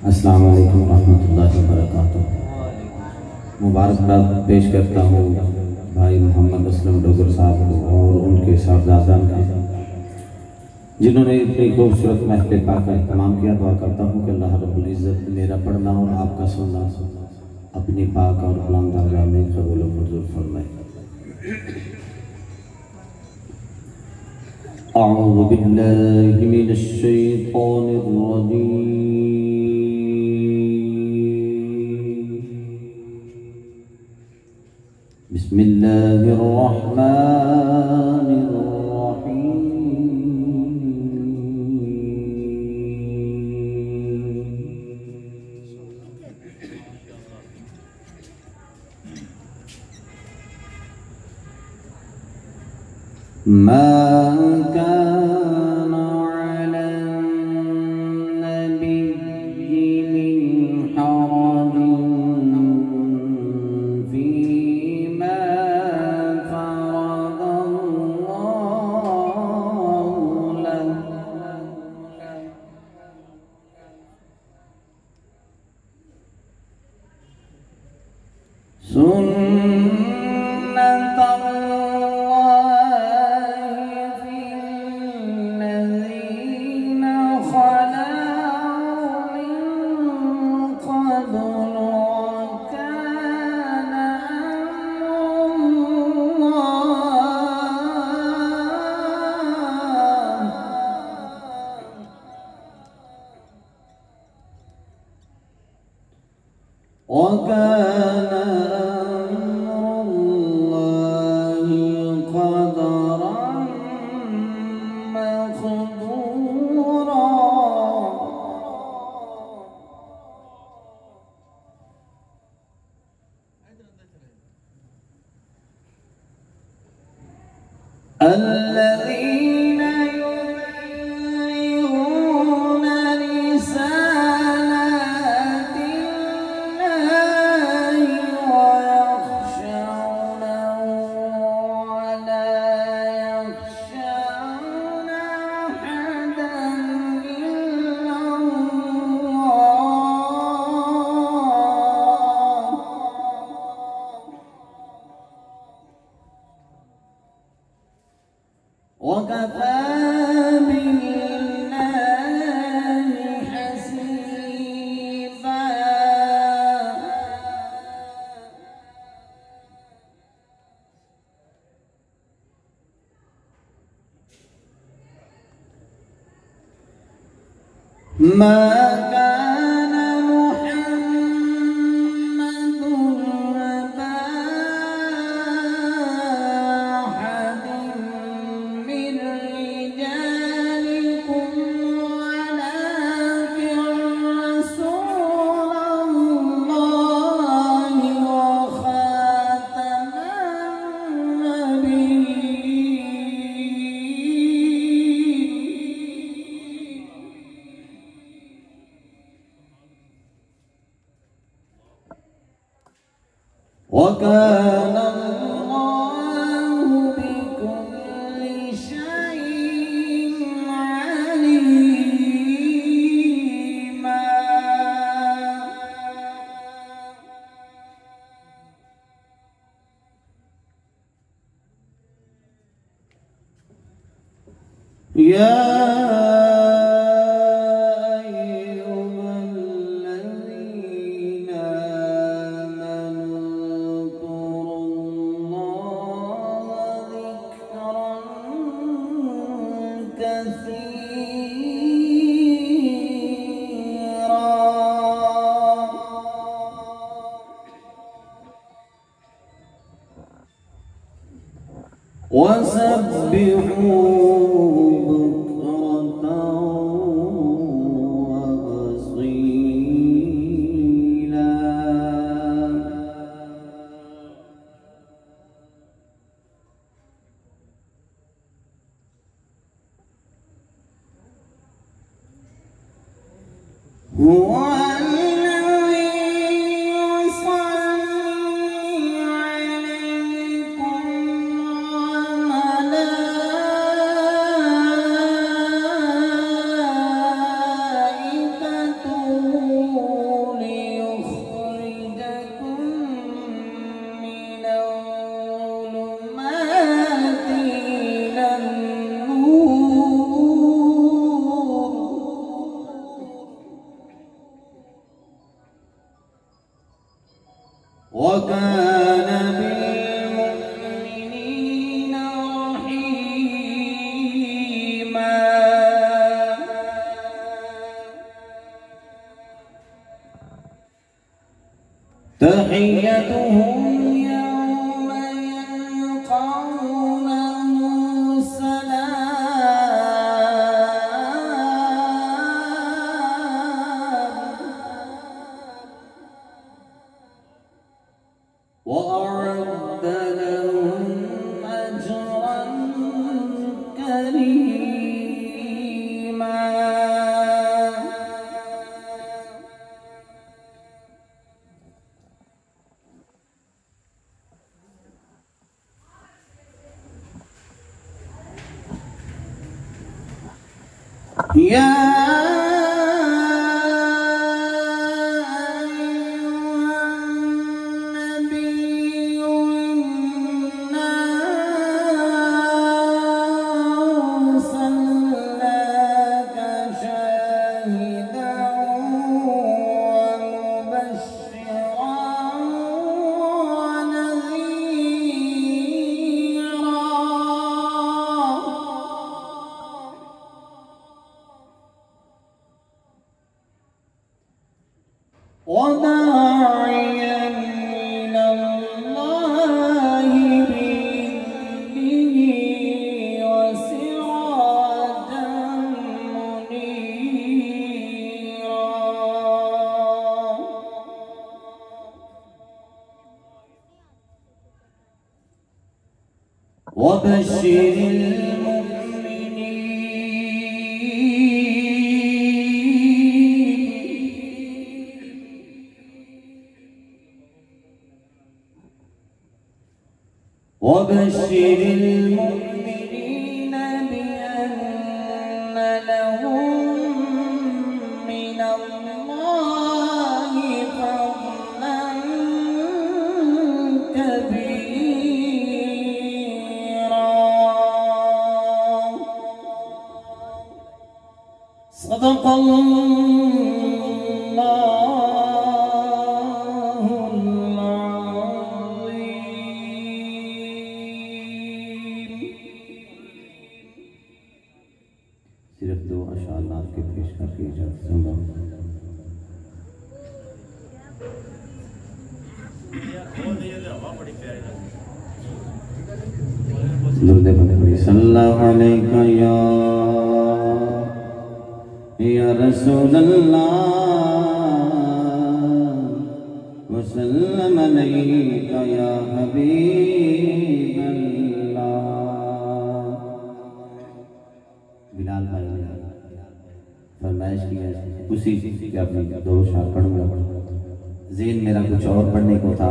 अस्सलाम वालेकुम रहमतुल्लाहि व बरकातुहू। मुबारकबाद पेश करता हूँ भाई मोहम्मद असलम डोगर साहब को और उनके साहबजादान का, जिन्होंने इतनी खूबसूरत महफिल पाक का इत्माम किया। दुआ करता हूँ कि अल्लाह रब्बुल इज़्ज़त मेरा पढ़ना और आपका सुनना अपनी पाक और बुलंद दरगाह में कबूल और मंजूर फरमाए। अऊज़ु बिल्लाहि मिनश शैतानिर रजीम। बिस्मिल्लाहिर रहमानिर रहीम। मा कान अलन नबिय्यि मिन हरजिन फीमा फरदल्लाहु लहु وكان أمر الله قدرا مقدورا الذين يبلغون رسالات الله ويخشونه ولا يخشون أحدا إلا الله وكفى بالله حسيبا ما كان محمد أبا أحد من رجالكم ولكن رسول الله وخاتم النبيين وكان الله بكل شيء عليما يا أيها الذين آمنوا اذكروا الله ذكرا كثيرا وسبحوا بكرة وأصيلا هو الذي وكان بالمؤمنين رحيما تحيتهم يوم يلقونه سلام وأعد لهم أجرا كريما يا وداعيا إلى الله بإذنه وسراجا منيرا وبشر وبشر المؤمنين بأن لهم من الله فضلا كبيرا صدق الله सिर्फ दो अशार नाज के पेश करके इजाजत दूंगा। दुर्दे बंदे सल्लल्लाहु अलैहि या रसूल अल्लाह व सल्लम अलैका या हबीब अल्लाह। बिलाल भाई ने फरमाइश की है उसी की अपनी दो शार पढ़ूंगा। ज़हन मेरा कुछ और पढ़ने को था।